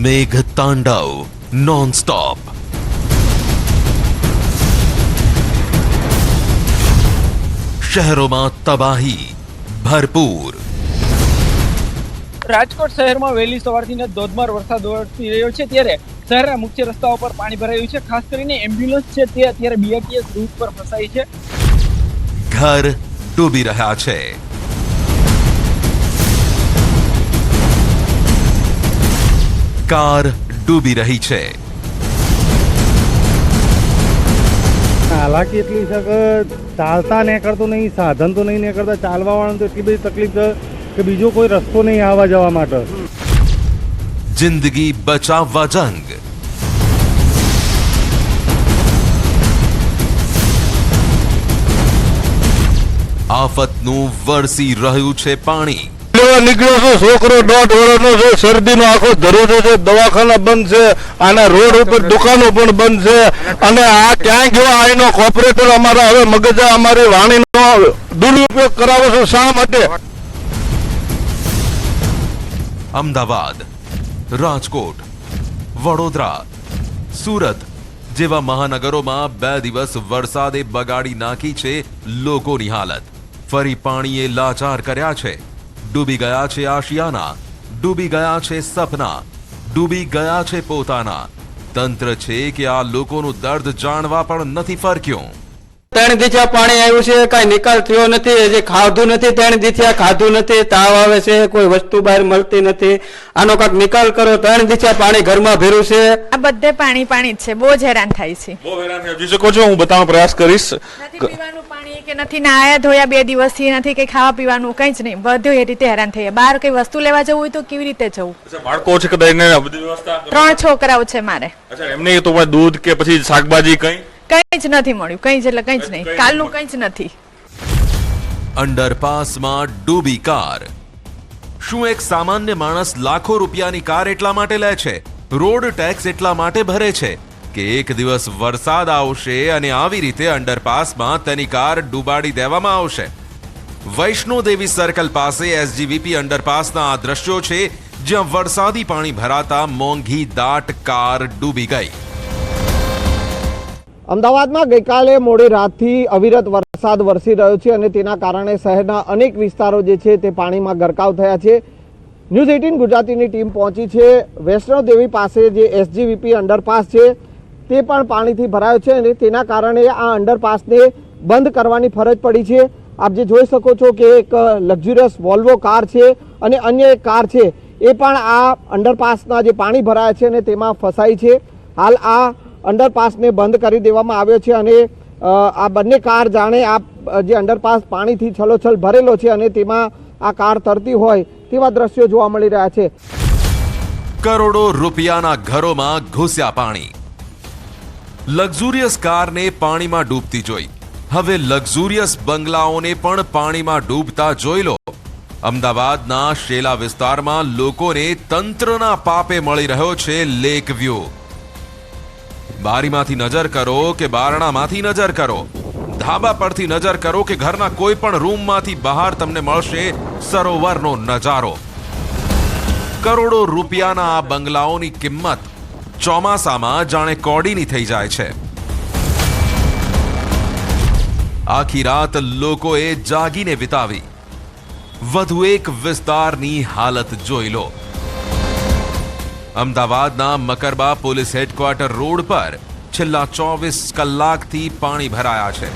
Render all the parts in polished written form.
मेघ तांडव non stop. शहरों में तबाही भरपूर। રાજકોટ શહેરમાં વહેલી સવારથી ધોધમાર વરસાદ વરસી રહ્યો છે ત્યારે શહેરના મુખ્ય રસ્તાઓ પર પાણી ભરાયું છે। ખાસ કરીને એમ્બ્યુલન્સ છે તે અત્યારે બીઆરટીએસ રૂટ પર ફસાઈ છે। घर डूबी रहा છે। કાર ડૂબી રહી છે। हालांकि એટલી છે કે ચાલતા નીકળતો નહીં, સાધન તો નહીં નીકળતા, ચાલવા વાળાને તો એટલી બધી તકલીફ છે કે બીજો કોઈ રસ્તો નહીં આવવા જવા માટે। जिंदगी बचाववा जंग। આફતનું વરસી રહ્યું છે પાણી। નીકળ્યો છે છોકરો 1.5 વર્ષનો છે, શરદીનો આખો ધરોજો છે, દવાખાના બંધ છે, આના રોડ ઉપર દુકાનો પણ બંધ છે અને આ ક્યાં ગયો આનો કોર્પોરેટર અમારા હવે મગજા અમારી વાણીનો દુરુપયોગ કરાવે છે શા માટે? અમદાવાદ, રાજકોટ, વડોદરા, સુરત જેવા મહાનગરોમાં 2 દિવસ વરસાદે બગાડી નાખી છે લોકોની હાલત। ફરી પાણીએ લાચાર કર્યા છે। ડૂબી ગયા છે આશિયાના, ડૂબી ગયા છે સપના, ડૂબી ગયા છે પોતાના। તંત્ર છે કે આ લોકોનું દર્દ જાણવા પણ નથી ફરક્યું। 3 દિવસથી પાણી આવ્યું છે, કઈ નિકાલ થયો નથી, જે ખાધું નથી 3 દિવસથી ખાધું નથી, તાવ આવે છે, કોઈ વસ્તુ બહાર મળતી નથી, આનો કાંઈક નિકાલ કરો। 3 દિવસથી પાણી ઘરમાં ભર્યું છે। આ બધે પાણી પાણી જ છે, બહુ જ હેરાન થાય છે। બહુ હેરાન થઈ શકો છો, હું બતાવવાનો પ્રયાસ કરીશ। નથી પીવાનું પાણી કે નથી નાયા ધોયા 2 દિવસથી, નથી કઈ ખાવા પીવાનું કંઈ જ નહીં, બધું એ રીતે હેરાન થઈએ। બહાર કઈ વસ્તુ લેવા જવું હોય તો કેવી રીતે જવું? બાળકો છે કદાચ એને બધી વ્યવસ્થા 3 છોકરાઓ છે મારે। અચ્છા, એમને તો દૂધ કે પછી શાકભાજી કંઈ જ નથી મળ્યું, કંઈ જ એટલે કંઈ જ નહીં, કાલનું કંઈ જ નથી। અંડરપાસમાં ડૂબી કાર। શું એક સામાન્ય માણસ લાખો રૂપિયાની કાર એટલા માટે લે છે, રોડ ટેક્સ એટલા માટે ભરે છે કે એક દિવસ વરસાદ આવશે અને આવી રીતે અંડરપાસમાં તેની કાર ડૂબાડી દેવામાં આવશે? વૈષ્ણોદેવી સર્કલ પાસે એસજીવીપી અંડરપાસના આ દ્રશ્યો છે જ્યાં વરસાદી પાણી ભરાતા મોંઘી દાટ કાર ડૂબી ગઈ। અમદાવાદમાં ગઈકાલે મોડી રાતથી અવિરત વરસાદ વરસી રહ્યો છે અને તેના કારણે શહેરના અનેક વિસ્તારો જે છે તે પાણીમાં ગરકાવ થયા છે। ન્યૂઝ 18 ગુજરાતીની ટીમ પહોંચી છે વૈષ્ણોદેવી પાસે જે એસજીવીપી અંડરપાસ છે તે પણ પાણીથી ભરાયો છે અને તેના કારણે આ અંડરપાસને બંધ કરવાની ફરજ પડી છે। આપ જે જોઈ શકો છો કે એક લક્ઝુરિયસ વોલ્વો કાર છે અને અન્ય એક કાર છે એ પણ આ અંડરપાસના જે પાણી ભરાયા છે અને તેમાં ફસાઈ છે। હાલ આ અંડરપાસને બંધ કરી દેવામાં આવ્યો છે અને આ બંને કાર જાણે આ જે અંડરપાસ પાણીથી છલોછલ ભરેલો છે અને તેમાં આ કાર તરતી હોય તેવા દ્રશ્યો જોવા મળી રહ્યા છે। કરોડો રૂપિયાના ઘરોમાં ઘૂસ્યા પાણી। લક્ઝુરિયસ કારને પાણીમાં ડૂબતી જોઈ હવે લક્ઝુરિયસ બંગલાઓને પણ પાણીમાં ડૂબતા જોઈ લો। અમદાવાદના શેલા વિસ્તારમાં લોકોને તંત્રના પાપે મળી રહ્યો છે લેક વ્યૂ। બારીમાંથી નજર કરો કે બારણામાંથી નજર કરો, ધાબા પરથી નજર કરો કે ઘરના કોઈ પણ રૂમમાંથી બહાર તમને મળશે સરોવરનો નજારો। કરોડો રૂપિયાના આ બંગલાઓની કિંમત ચોમાસામાં જાણે કોડીની થઈ જાય છે। આખી રાત લોકોએ જાગીને વિતાવી। વધુ એક વિસ્તારની હાલત જોઈ લો। અમદાવાદના મકરબા પોલીસ હેડક્વાર્ટર રોડ પર છેલ્લા 24 કલાકથી પાણી ભરાયા છે।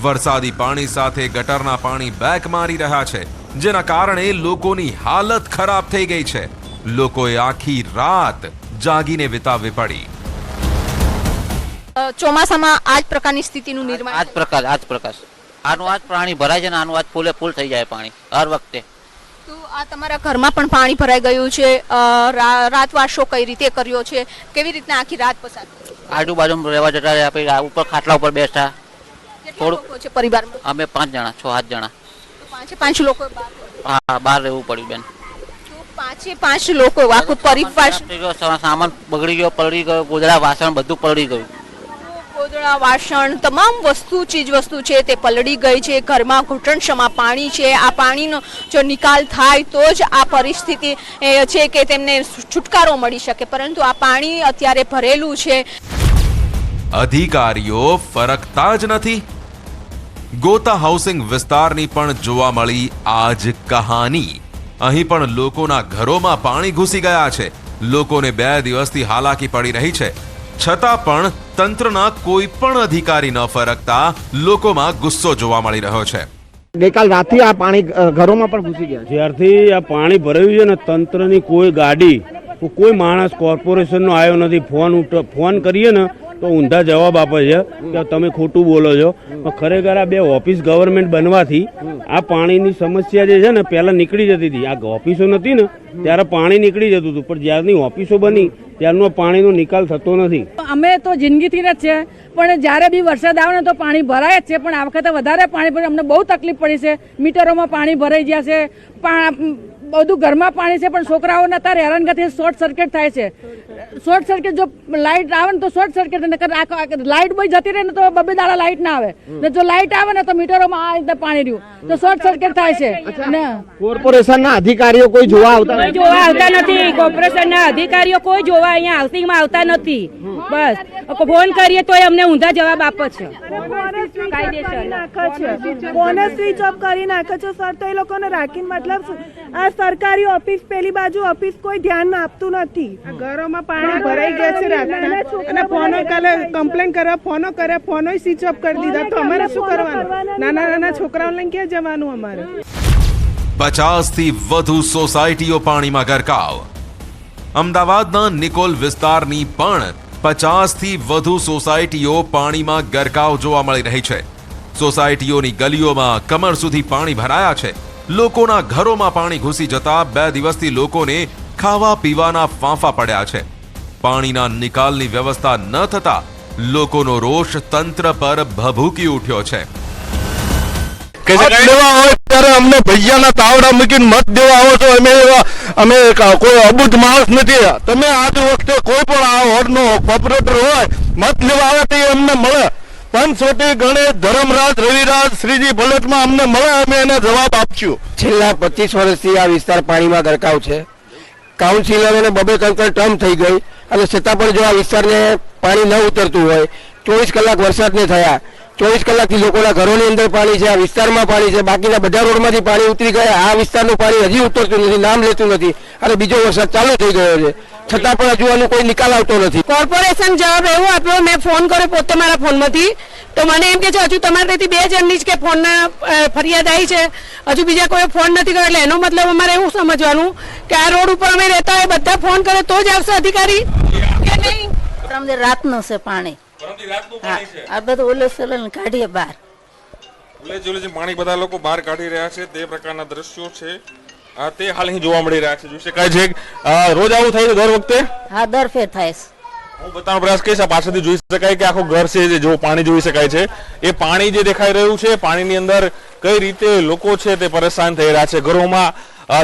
વરસાદી પાણી સાથે ગટરના પાણી બેક મારી રહ્યા છે જેના કારણે લોકોની હાલત ખરાબ થઈ ગઈ છે। લોકોએ આખી રાત જાગીને વિતાવવી પડી। ચોમાસામાં આ જ પ્રકારની સ્થિતિનું નિર્માણ આ જ પ્રકાર આનું આ જ પાણી ભરાય છે ને આનું આ જ ફૂલ થઈ જાય પાણી હર વખતે। તો આ તમારા ઘરમાં પણ પાણી ભરાઈ ગયું છે, રાતવાસો કઈ રીતે કર્યો છે, કેવી રીતના આખી રાત પસાર? આજુબાજુ રહેવા જતા આપણે ઉપર ખાટલા ઉપર બેઠા। કેટલા લોકો છે પરિવારમાં? અમે 5 જણા 6-7 જણા। તો 5 લોકો હા, બહાર રહેવું પડ્યું બેન। તો 5 લોકો આખું પરિવાર સામાન બગડી ગયો, પલળી ગયો, ગોદડા વાસણ બધું પલળી ગયું। ગોદડા વાસણ તમામ ચીજ વસ્તુ છે તે પલળી ગઈ છે. ઘરમાં ઘૂંટણસમા પાણી છે. આ પાણીનો જો નિકાલ થાય તો જ આ પરિસ્થિતિ છે કે તેમને છુટકારો મળી શકે, પરંતુ આ પાણી અત્યારે ભરેલું છે. અધિકારીઓ ફરકતા જ નથી. ગોતા હાઉસિંગ વિસ્તારની પણ જોવા મળી આ જ કહાની. અહીં પણ લોકોના ઘરોમાં પાણી ઘૂસી ગયા છે. લોકોને 2 દિવસથી હાલાકી પડી રહી છે, છતાં પણ તંત્રના કોઈ પણ અધિકારી ન ફરકતા લોકોમાં ગુસ્સો જોવા મળી રહ્યો છે. ગઈકાલ રાતથી આ પાણી ઘરોમાં પણ ઘૂસી ગયા છે. જ્યારથી આ પાણી ભરાયું છે ને તંત્રની કોઈ ગાડી કોઈ માણસ કોર્પોરેશનનો આવ્યો નથી. ફોન કરીએ ને તો ઊંધા જવાબ આપે છે કે તમે ખોટું બોલો છો. પણ ખરેખર આ 2 ઓફિસ ગવર્મેન્ટ બનવાથી આ પાણીની સમસ્યા જે છે ને પહેલા નીકળી જતી હતી. આ ઓફિસો નથી ને ત્યારે પાણી નીકળી જતું હતું, પણ જ્યારની ઓફિસો બની ત્યારનો પાણીનો નિકાલ થતો નથી. અમે તો જિંદગીથી જ છે, પણ જ્યારે બી વરસાદ આવે ને તો પાણી ભરાય જ છે. પણ આ વખતે વધારે પાણી ભરે અમને બહુ તકલીફ પડી છે. મીટરોમાં પાણી ભરાઈ ગયા છે, બધું ઘરમાં પાણી છે. પણ છોકરાઓને અત્યારે હેરાનગતિ શોર્ટ સર્કિટ થાય છે. શોર્ટ સર્કિટ જો લાઇટ આવે ને તો શોર્ટ સર્કિટ, લાઇટ બી જતી રહે ને તો 2 દાડા લાઇટ ના આવે ને જો લાઇટ આવે ને તો મીટરોમાં આ રીતે પાણી રહ્યું તો શોર્ટ સર્કિટ થાય છે. કોર્પોરેશનના અધિકારીઓ કોઈ જોવા આવતા નથી. કોર્પોરેશનના અધિકારીઓ કોઈ જોવા અહીંયા હાઉસિંગમાં આવતા નથી. બસ ફોન કરીએ તો અમને ઊંધા જવાબ આપે છે. ફોન સ્વિચ ઓફ કરી નાખે છે સર. તો એ લોકોને રાખીને મતલબ આ સરકારી ઓફિસ પેલી બાજુ ઓફિસ કોઈ ધ્યાન આપતું નથી. ઘરોમાં પાણી ભરાઈ ગયા છે રાતના અને ફોનો કાલે કમ્પ્લેન કરવા ફોનો કર્યા, ફોનો સ્વિચ ઓફ કરી દીધા. તો અમારે શું કરવાનું? નાના છોકરાઓ લઈને ક્યાં જવાનું અમારે? 50થી વધુ સોસાયટીઓ પાણીમાં ગરકાવ. અમદાવાદના નિકોલ વિસ્તારની પણ 50થી વધુ સોસાયટીઓ પાણીમાં ગરકાવ જોવા મળી રહી છે. સોસાયટીઓની ગલીઓમાં કમર સુધી પાણી ભરાયા છે. લોકોના ઘરોમાં પાણી ઘૂસી જતા 2 દિવસથી લોકોને ખાવા પીવાના ફાંફા પડ્યા છે. પાણીના નિકાલની વ્યવસ્થા ન થતા લોકોનો રોષ તંત્ર પર ભભૂકી ઉઠ્યો છે. અમને ભૈયાના તાવડા મૂકીને મત દેવા આવો છો. અમે કોઈ અબુદ્ધ માણસ નથી. તમે આજ વખતે કોઈ પણ આ વોર્ડનો કોર્પોરેટર હોય મત લેવા આવે તો અમને મળે. પંચવટી, ગણેશ, ધરમરાજ, રવિરાજ, શ્રીજી ભલટમાં અમને મળે, અમે એને જવાબ આપશું. છેલ્લા 25 વર્ષથી આ વિસ્તાર પાણીમાં ગરકાવ છે. કાઉન્સિલરોને 2-3 ટર્મ થઈ ગઈ અને છતાં પણ જો આ વિસ્તારને પાણી ન ઉતરતું હોય, 24 કલાક વરસાદને થયા, 24 કલાકથી લોકોના ઘરોની અંદર પાણી છે, આ વિસ્તારમાં પાણી છે, બાકીના બધા રોડમાંથી પાણી ઉતરી ગયા. આ વિસ્તારનું પાણી હજી ઉતરતું નથી, નામ લેતું નથી અને બીજો વરસાદ ચાલુ થઈ ગયો છે, છતાં પણ હજુ આનો કોઈ નિકાલ આવતો નથી. કોર્પોરેશન જવાબ એવો આપ્યો, મેં ફોન કર્યો પોતે મારા ફોનમાંથી, તો મને એમ કે છે હજુ તમારે ત્યાંથી 2 જણની જ કે ફોનના ફરિયાદ આવી છે, હજુ બીજા કોઈ ફોન નથી કર્યો. એટલે એનો મતલબ અમારે એવું સમજવાનું કે આ રોડ ઉપર અમે રહેતા હોય બધા ફોન કરે તો જ આવશે અધિકારી કે નહીં? રાતનું છે પાણી, આ બધું ઓલે કાઢીએ બહાર. પાણી બધા લોકો બહાર કાઢી રહ્યા છે તે પ્રકારના દ્રશ્યો છે તે હાલ અહીં જોવા મળી રહ્યા છે. જોઈ શકાય છે રોજ આવું થાય છે દર વખતે? હા, દર ફેર થાય છે. હું બતાવવાનો પ્રયાસ કરીશ. પાછળથી જોઈ શકાય કે આખું ઘર છે જો પાણી જોઈ શકાય છે. એ પાણી જે દેખાઈ રહ્યું છે, પાણીની અંદર કઈ રીતે લોકો છે તે પરેશાન થઈ રહ્યા છે. ઘરોમાં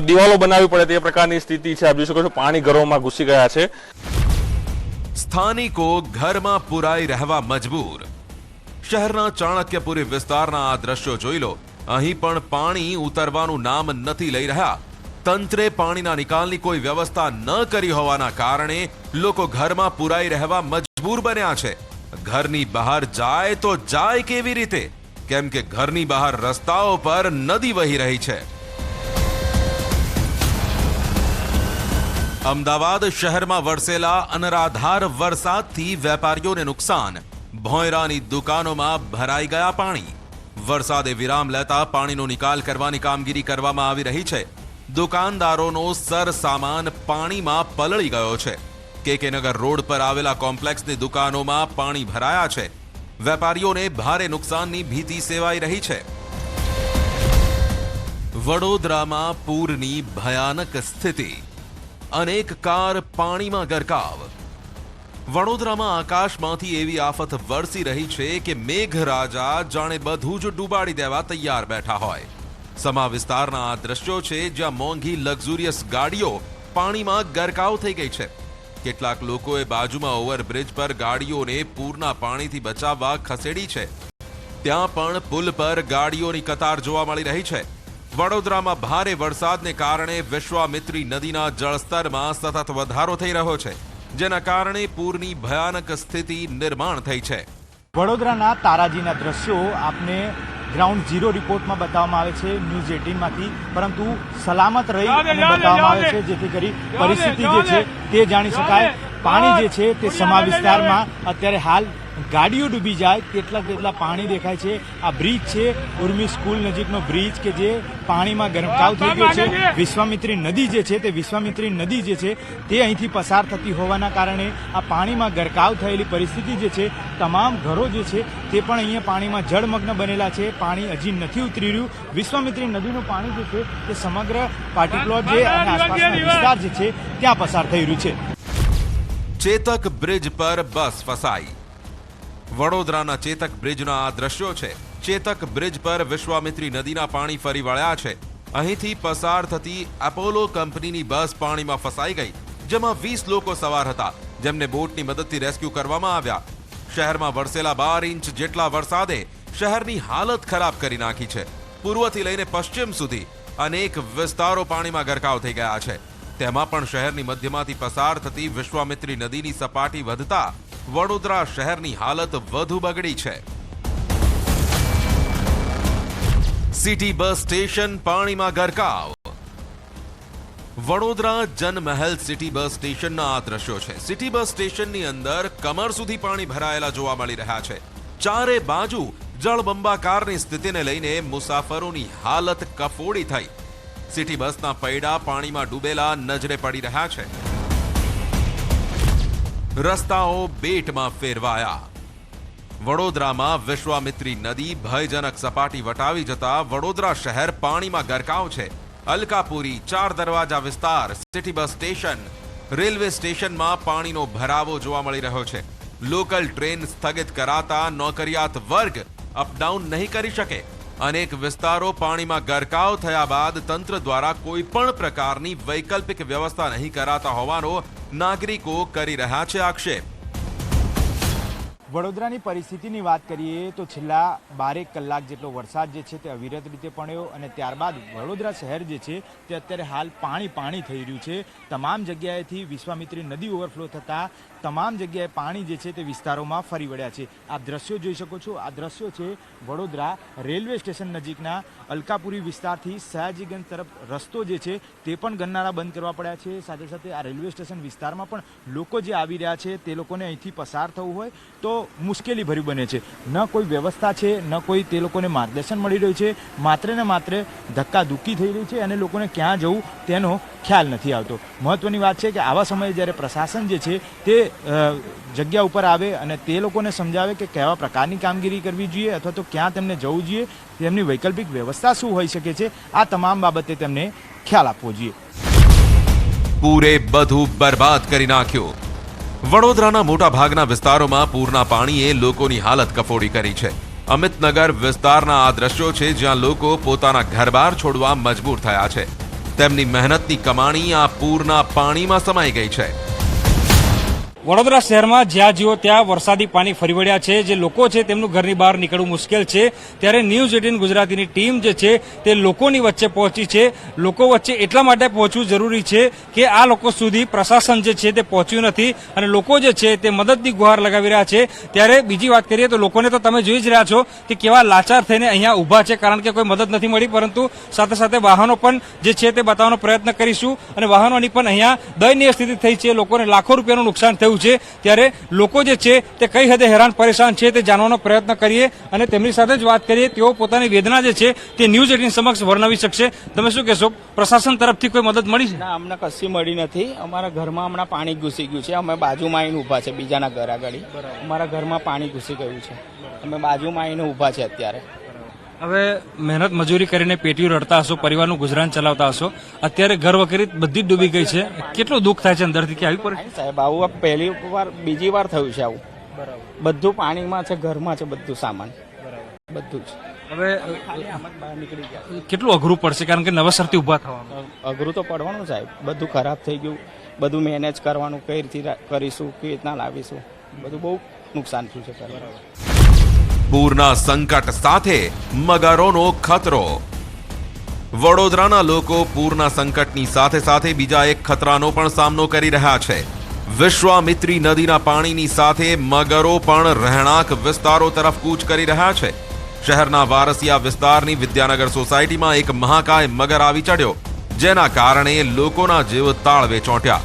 દિવાલો બનાવવી પડે તે પ્રકારની સ્થિતિ છે. આપ જોઈ શકો છો પાણી ઘરોમાં ઘૂસી ગયા છે. સ્થાનિકો ઘરમાં પુરાઈ રહેવા મજબૂર. શહેરના ચાણક્યપુરી વિસ્તારના આ દ્રશ્યો જોઈ લો. અહીં પણ પાણી ઉતરવાનું નામ નથી લઈ રહ્યા. તંત્રે પાણીના નિકાલની કોઈ વ્યવસ્થા ન કરી હોવાના કારણે લોકો ઘરમાં પુરાઈ રહેવા મજબૂર બન્યા છે. ઘરની બહાર જાય તો જાય કેવી રીતે? કેમ કે ઘરની બહાર રસ્તાઓ પર નદી વહી રહી છે. અમદાવાદ શહેરમાં વરસેલા અનરાધાર વરસાદથી વેપારીઓને નુકસાન. ભોંયરાની દુકાનોમાં ભરાઈ ગયા પાણી. વરસાદે વિરામ લેતા પાણીનો નિકાલ કરવાની કામગીરી કરવામાં આવી રહી છે. દુકાનદારોનો સરસામાન પાણીમાં પલળી ગયો છે. કે નગર રોડ પર આવેલા કોમ્પ્લેક્સની દુકાનોમાં પાણી ભરાયા છે. વેપારીઓને ભારે નુકસાનની ભીતિ સેવાઈ રહી છે. વડોદરામાં પૂરની ભયાનક સ્થિતિ. અનેક કાર પાણીમાં ગરકાવ. વડોદરામાં આકાશમાંથી એવી આફત વરસી રહી છે કે મેઘરાજા જાણે બધું જ ડૂબાડી દેવા તૈયાર બેઠા હોય. સમા વિસ્તારના આ દ્રશ્યો છે જ્યાં મોંઘી લક્ઝુરિયસ ગાડીઓ પાણીમાં ગરકાવ થઈ ગઈ છે. કેટલાક લોકોએ બાજુમાં ઓવરબ્રિજ પર ગાડીઓને પૂરના પાણીથી બચાવવા ખસેડી છે. ત્યાં પણ પુલ પર ગાડીઓની કતાર જોવા મળી રહી છે. વડોદરામાં ભારે વરસાદને કારણે વિશ્વામિત્રી નદીના જળસ્તરમાં સતત વધારો થઈ રહ્યો છે, જેના કારણે પૂરની ભયાનક સ્થિતિ નિર્માણ થઈ છે. વડોદરાના તારાજીના દ્રશ્યો આપને ગ્રાઉન્ડ ઝીરો રિપોર્ટમાં બતાવવામાં આવે છે ન્યૂઝ 18 માંથી, પરંતુ સલામત રહી અને બતાવવામાં આવે છે જેથી કરી પરિસ્થિતિ જે છે તે જાણી શકાય. પાણી જે છે તે સમા વિસ્તારમાં અત્યારે હાલ ગાડીઓ ડૂબી જાય તેટલા પાણી દેખાય છે. આ બ્રિજ છે ઉર્મી સ્કૂલ નજીકનો બ્રિજ કે જે પાણીમાં ગરકાવ થઈ ગયો છે. વિશ્વામિત્રી નદી જે છે તે વિશ્વામિત્રી નદી જે છે તે અહીંથી પસાર થતી હોવાના કારણે આ પાણીમાં ગરકાવ થયેલી પરિસ્થિતિ જે છે, તમામ ઘરો જે છે તે પણ અહીંયા પાણીમાં જળમગ્ન બનેલા છે. પાણી હજી નથી ઉતરી રહ્યું. વિશ્વામિત્રી નદીનું પાણી જે છે તે સમગ્ર પાર્ટીપ્લોટ જે અને આસપાસના વિસ્તાર જે છે ત્યાં પસાર થઈ રહ્યું છે. ચેતક બ્રિજ પર બસ ફસાઈ. વડોદરાના ચેતક બ્રિજના આ દ્રશ્યો છે. ચેતક બ્રિજ પર વિશ્વામિત્રી નદીના પાણી ફરી વળ્યા છે. અહીંથી પસાર થતી એપોલો કંપનીની બસ પાણીમાં ફસાઈ ગઈ, જેમાં 20 લોકો સવાર હતા, જેમને બોટની મદદથી રેસ્ક્યુ કરવામાં આવ્યા. શહેરમાં વરસેલા 12 ઇંચ જેટલા વરસાદે શહેરની હાલત ખરાબ કરી નાખી છે. પૂર્વથી લઈને પશ્ચિમ સુધી અનેક વિસ્તારો પાણીમાં ગરકાવ થઈ ગયા છે. તેમાં પણ શહેરની મધ્યમાંથી પસાર થતી વિશ્વામિત્રી નદીની સપાટી વધતા વડોદરા શહેરની હાલત વધુ બગડી છે. સિટી બસ સ્ટેશન પાણીમાં ગરકાવ. વડોદરા જનમહેલ સિટી બસ સ્ટેશનના આ દ્રશ્યો છે. સિટી બસ સ્ટેશનની અંદર કમર સુધી પાણી ભરાયેલા જોવા મળી રહ્યા છે. ચારે બાજુ જળબંબાકારની સ્થિતિને લઈને મુસાફરોની હાલત કફોડી થઈ. સિટી બસના પૈડા પાણીમાં ડૂબેલા નજરે પડી રહ્યા છે. રસ્તાઓ બેટમાં ફેરવાયા. વડોદરામાં વિશ્વામિત્રી નદી ભયજનક સપાટી વટાવી જતા વડોદરા શહેર પાણીમાં ગરકાવ છે. અલકાપુરી, ચાર દરવાજા વિસ્તાર, સિટી બસ સ્ટેશન, રેલવે સ્ટેશનમાં પાણીનો ભરાવો જોવા મળી રહ્યો છે. લોકલ ટ્રેન સ્થગિત કરાતા નોકરિયાત વર્ગ અપડાઉન નહીં કરી શકે. અનેક વિસ્તારો પાણીમાં ગરકાવ થયા બાદ તંત્ર દ્વારા કોઈ પણ પ્રકારની વૈકલ્પિક વ્યવસ્થા નહીં કરાતા હોવાનો નાગરિકો કરી રહ્યા છે આક્ષેપ. વડોદરાની પરિસ્થિતિની વાત કરીએ તો છેલ્લા 12 કલાક જેટલો વરસાદ જે છે તે અવિરત રીતે પડ્યો અને ત્યારબાદ વડોદરા શહેર જે છે તે અત્યારે હાલ પાણી થઈ રહ્યું છે. તમામ જગ્યાએથી વિશ્વામિત્રી નદી ઓવરફ્લો થતાં તમામ જગ્યાએ પાણી જે છે તે વિસ્તારોમાં ફરી વળ્યા છે. આપ દ્રશ્યો જોઈ શકો છો. આ દ્રશ્યો છે વડોદરા રેલવે સ્ટેશન નજીકના અલકાપુરી વિસ્તારથી સયાજીગંજ તરફ રસ્તો જે છે તે પણ ગરનાળા બંધ કરવા પડ્યા છે. સાથે સાથે આ રેલવે સ્ટેશન વિસ્તારમાં પણ લોકો જે આવી રહ્યા છે તે લોકોને અહીંથી પસાર થવું હોય તો મુશ્કેલી ભર્યું બને છે. ન કોઈ વ્યવસ્થા છે, ન કોઈ તે લોકોને માર્ગદર્શન મળી રહ્યું છે. માત્ર ને માત્ર ધક્કાધુક્કી થઈ રહી છે અને લોકોને ક્યાં જવું તેનો ખ્યાલ નથી આવતો. મહત્વની વાત છે કે આવા સમયે જ્યારે પ્રશાસન જે છે તે જગ્યા ઉપર આવે અને તે લોકોને સમજાવે કે કેવા પ્રકારની કામગીરી કરવી જોઈએ અથવા તો ક્યાં તેમને જવું જોઈએ, તેમની વૈકલ્પિક વ્યવસ્થા શું હોઈ શકે છે, આ તમામ બાબતે તેમને ખ્યાલ આપવો જોઈએ. પૂરે બધું બરબાદ કરી નાખ્યું. વડોદરાના મોટા ભાગના વિસ્તારોમાં પૂરના પાણીએ લોકોની હાલત કફોડી કરી છે. અમિતનગર વિસ્તારના આ દ્રશ્યો છે જ્યાં લોકો પોતાના ઘરબાર છોડવા મજબૂર થયા છે. તેમની મહેનતની કમાણી આ પૂરના પાણીમાં સમાઈ ગઈ છે. વડોદરા શહેરમાં જ્યાં જુઓ ત્યાં વરસાદી પાણી ફરી વળ્યા છે. જે લોકો છે તેમનું ઘરની બહાર નીકળવું મુશ્કેલ છે. ત્યારે ન્યૂઝ 18 ગુજરાતીની ટીમ જે છે તે લોકોની વચ્ચે પહોંચી છે. લોકો વચ્ચે એટલા માટે પહોંચવું જરૂરી છે કે આ લોકો સુધી પ્રશાસન જે છે તે પહોંચ્યું નથી અને લોકો જે છે તે મદદની ગુહાર લગાવી રહ્યા છે. ત્યારે બીજી વાત કરીએ તો લોકોને તો તમે જોઈ જ રહ્યા છો કે કેવા લાચાર થઈને અહીંયા ઊભા છે, કારણ કે કોઈ મદદ નથી મળી. પરંતુ સાથે સાથે વાહનો પણ જે છે તે બતાવવાનો પ્રયત્ન કરીશું અને વાહનોની પણ અહીંયા દયનીય સ્થિતિ થઈ છે. લોકોને લાખો રૂપિયાનું નુકસાન થયું છે. ત્યારે લોકો જે છે તે કઈ હદે હેરાન પરેશાન છે તે જાણવાનો પ્રયત્ન કરીએ અને તેમની સાથે જ વાત કરીએ. તેઓ પોતાની વેદના જે છે તે ન્યૂઝ 18 સમક્ષ વર્ણવી શકશે. તમે શું કહેશો, પ્રશાસન તરફથી કોઈ મદદ મળી છે? ના, અમને કશી મળી નથી. અમારા ઘરમાં હમણાં પાણી ઘૂસી ગયું છે. અમે બાજુમાં આવીને ઊભા છે, બીજાના ઘર આગળ અમારા ઘરમાં પાણી ઘૂસી ગયું છે. અમે બાજુમાં આવીને ઊભા છે અત્યારે. હવે મહેનત મજૂરી કરીને પેટીઓ રડતા હશો, પરિવારનું ગુજરાન ચલાવતા હશો. અત્યારે ઘર વગેરે બધી જ ડૂબી ગઈ છે. કેટલું દુઃખ થાય છે અંદરથી કે આવી પરિસ્થિતિ? સાહેબ, આવું પહેલી વાર બીજી વાર થયું છે આવું. બધું પાણીમાં છે, ઘરમાં છે બધું સામાન, બધું જ. હવે ખાલી આમ જ બહાર નીકળી ગયા. કેટલું અઘરું પડશે કારણ કે નવેસરથી ઊભા થવાનું. અઘરું તો પડવાનું સાહેબ, બધું ખરાબ થઈ ગયું, બધું મેનેજ કરવાનું, કઈ રીતે કરીશું, કઈ રીતના લાવીશું, બધું બહુ નુકસાન થયું છે. પૂરના સંકટ સાથે મગરોનો ખતરો. વડોદરાના લોકો પૂરના સંકટની સાથે સાથે બીજા એક ખતરાનો પણ સામનો કરી રહ્યા છે. વિશ્વામિત્રી નદીના પાણીની સાથે મગરો પણ રહેણાંક વિસ્તારો તરફ કૂચ કરી રહ્યા છે. શહેરના વારસિયા વિસ્તારની વિદ્યાનગર સોસાયટીમાં એક મહાકાય મગર આવી ચડ્યો, જેના કારણે લોકોના જીવ તાળવે ચોંટ્યા.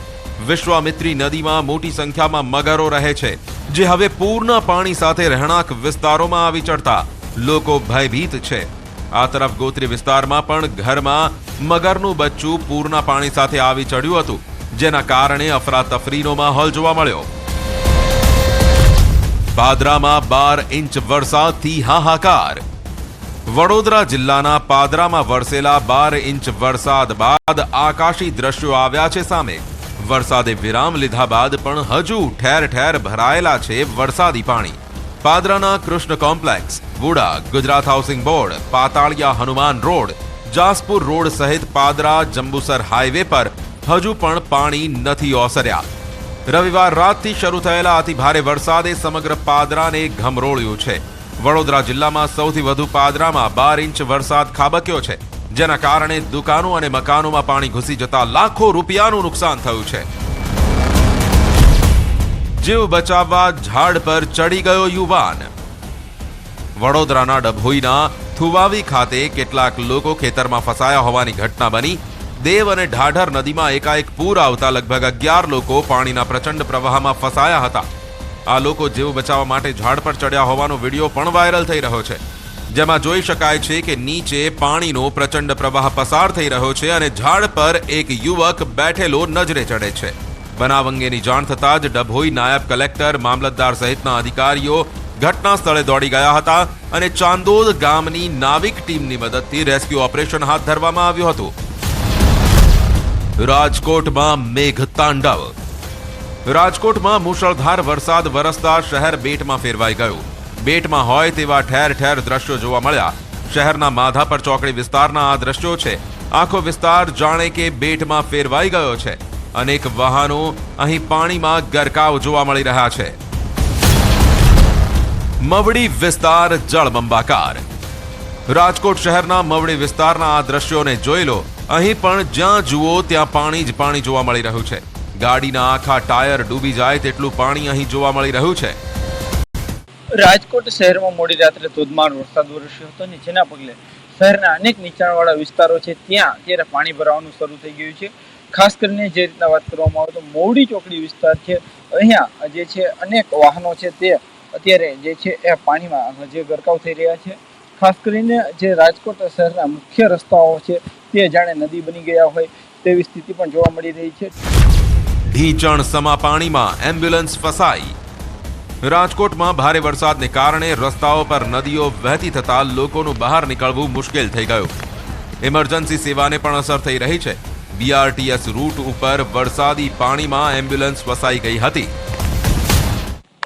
વિશ્વામિત્રી નદીમાં મોટી સંખ્યામાં મગરો રહે છે, જે હવે પૂરના પાણી સાથે રહેણાંક વિસ્તારોમાં આવી ચડતા લોકો ભયભીત છે. આ તરફ ગોત્રી વિસ્તારમાં પણ ઘરમાં મગરનું બચ્ચું પૂરના પાણી સાથે આવી ચડ્યું હતું, જેના કારણે અફરાતફરીનો માહોલ જોવા મળ્યો. પાદરામાં 12 ઇંચ વરસાદથી હાહાકાર. વડોદરા જિલ્લાના પાદરામાં વરસેલા 12 ઇંચ વરસાદ બાદ આકાશી દ્રશ્યો આવ્યા છે સામે. વરસાદે વિરામ લીધા બાદ પણ હજુ ઠેર ઠેર ભરાયેલા છે વરસાદી પાણી. પાદરાના Krishna complex, VUDA, Gujarat housing board, Pataliya Hanuman road, Jaspur road સહિત પાદરા જંબુસર હાઈવે પર હજુ પણ પાણી નથી ઓસર્યા. રવિવાર રાતથી શરૂ થયેલા અતિ ભારે વરસાદે સમગ્ર પાદરાને ઘમરોળ્યું છે. વડોદરા જિલ્લામાં સૌથી વધુ પાદરામાં 12 ઇંચ વરસાદ ખાબક્યો છે, જેના કારણે દુકાનો અને મકાનોમાં પાણી ઘૂસી જતા લાખો રૂપિયાનું નુકસાન થયું છે. જીવ બચાવવા ઝાડ પર ચડી ગયો યુવાન. વડોદરાના ડભોઈના થુવાવી ખાતે કેટલાક લોકો ખેતરમાં ફસાયા હોવાની ઘટના બની. દેવ અને ઢાઢર નદીમાં એકાએક પૂર આવતા લગભગ 11 લોકો પાણીના પ્રચંડ પ્રવાહમાં ફસાયા હતા. આ લોકો જીવ બચાવવા માટે ઝાડ પર ચડ્યા હોવાનો વિડીયો પણ વાયરલ થઈ રહ્યો છે, જેમાં જોઈ શકાય છે કે નીચે પાણીનો પ્રચંડ પ્રવાહ પસાર થઈ રહ્યો છે અને ઝાડ પર એક યુવક બેઠેલો નજરે ચડે છે. બનાવ અંગેની જાણ થતાં જ ડભોઈ નાયબ કલેક્ટર, મામલતદાર સહિતના અધિકારીઓ ઘટના સ્થળે દોડી ગયા હતા અને ચાંદોદ ગામની નાવિક ટીમની મદદથી રેસ્ક્યુ ઓપરેશન હાથ ધરવામાં આવ્યું હતું. રાજકોટમાં મેઘતાંડવ. રાજકોટમાં મુશળધાર વરસાદ વરસતા શહેર બેટમાં ફેરવાઈ ગયું. બેટમાં હોય તેવા ઠેર ઠેર દ્રશ્યો જોવા મળ્યા. શહેરના માધાપર ચોકડી વિસ્તારના આ દ્રશ્યો છે. આખો વિસ્તાર જાણે કે બેટમાં ફેરવાઈ ગયો છે. અનેક વાહનો અહીં પાણીમાં ગરકાવ જોવા મળી રહ્યા છે. મવડી વિસ્તાર જળબંબાકાર. રાજકોટ શહેરના મવડી વિસ્તારના આ દ્રશ્યોને જોઈ લો. અહીં પણ જ્યાં જુઓ ત્યાં પાણી જ પાણી જોવા મળી રહ્યું છે. ગાડીના આખા ટાયર ડૂબી જાય તેટલું પાણી અહીં જોવા મળી રહ્યું છે. રાજકોટ શહેરમાં મોડી રાત્રે ધોધમાર વરસાદ વરસ્યો હતો અને જેના પગલે શહેરના અનેક નીચાણવાળા વિસ્તારો છે ત્યાં અત્યારે પાણી ભરાવાનું શરૂ થઈ ગયું છે. ખાસ કરીને જે રીતના વાત કરવામાં આવે તો મોવડી ચોકડી વિસ્તાર છે, અહીંયા જે છે અનેક વાહનો છે તે અત્યારે જે છે એ પાણીમાં જે ગરકાવ થઈ રહ્યા છે. ખાસ કરીને જે રાજકોટ શહેરના મુખ્ય રસ્તાઓ છે તે જાણે નદી બની ગયા હોય તેવી સ્થિતિ પણ જોવા મળી રહી છે. ઢીંચણ સમા પાણીમાં એમ્બ્યુલન્સ ફસાઈ. રાજકોટમાં ભારે વરસાદને કારણે રસ્તાઓ પર નદીઓ વહેતી થતા લોકોનું બહાર નીકળવું મુશ્કેલ થઈ ગયું. ઇમરજન્સી સેવાને પણ અસર થઈ રહી છે. BRTS રૂટ ઉપર વરસાદી પાણીમાં એમ્બ્યુલન્સ ફસાઈ ગઈ હતી.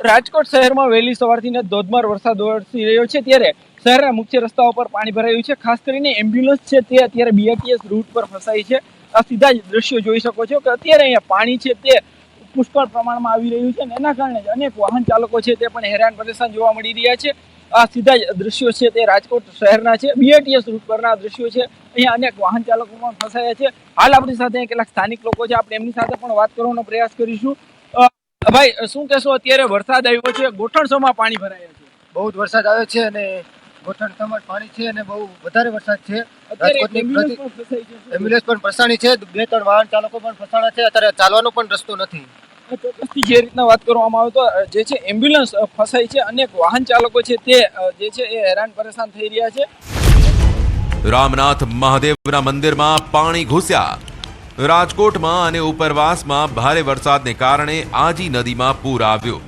રાજકોટ શહેરમાં વહેલી સવારથી ધોધમાર વરસાદ વરસી રહ્યો છે ત્યારે શહેરના મુખ્ય રસ્તાઓ પર પાણી ભરાયું છે. ખાસ કરીને એમ્બ્યુલન્સ છે તે અત્યારે BRTS રૂટ પર ફસાઈ છે. આ સીધા જ દ્રશ્યો જોઈ શકો છો કે અત્યારે અહીંયા પાણી છે તે પુષ્કળ પ્રમાણમાં આવી રહ્યું છે અને એના કારણે અનેક વાહન ચાલકો છે તે પણ હેરાન પરેશાન જોવા મળી રહ્યા છે. આ સીધા જ દ્રશ્યો છે તે રાજકોટ શહેરના છે. BRTS રૂટ પરના દ્રશ્યો છે. અહીંયા અનેક વાહન ચાલકો પણ ફસાયા છે. હાલ આપણી સાથે કેટલાક સ્થાનિક લોકો છે, આપણે એમની સાથે પણ વાત કરવાનો પ્રયાસ કરીશું. ભાઈ, શું કહેશો? અત્યારે વરસાદ આવ્યો છે, ગોઠણસોમાં પાણી ભરાયા છે. બહુ જ વરસાદ આવ્યો છે અને ગોઠણસોમાં પાણી છે અને બહુ વધારે વરસાદ છે. એમ્બ્યુલન્સ પણ ફસાણી છે, 2-3 વાહન ચાલકો પણ ફસાણા છે. અત્યારે ચાલવાનો પણ રસ્તો નથી. ચોક્કસથી જે રીતના વાત કરવામાં આવે તો જે છે એમ્બ્યુલન્સ ફસાઈ છે, અનેક વાહન ચાલકો છે તે જે છે એ હેરાન પરેશાન થઈ રહ્યા છે. રામનાથ મહાદેવના મંદિરમાં પાણી ઘૂસ્યા. રાજકોટમાં અને ઉપરવાસમાં ભારે વરસાદને કારણે આજી નદીમાં પૂર આવ્યું.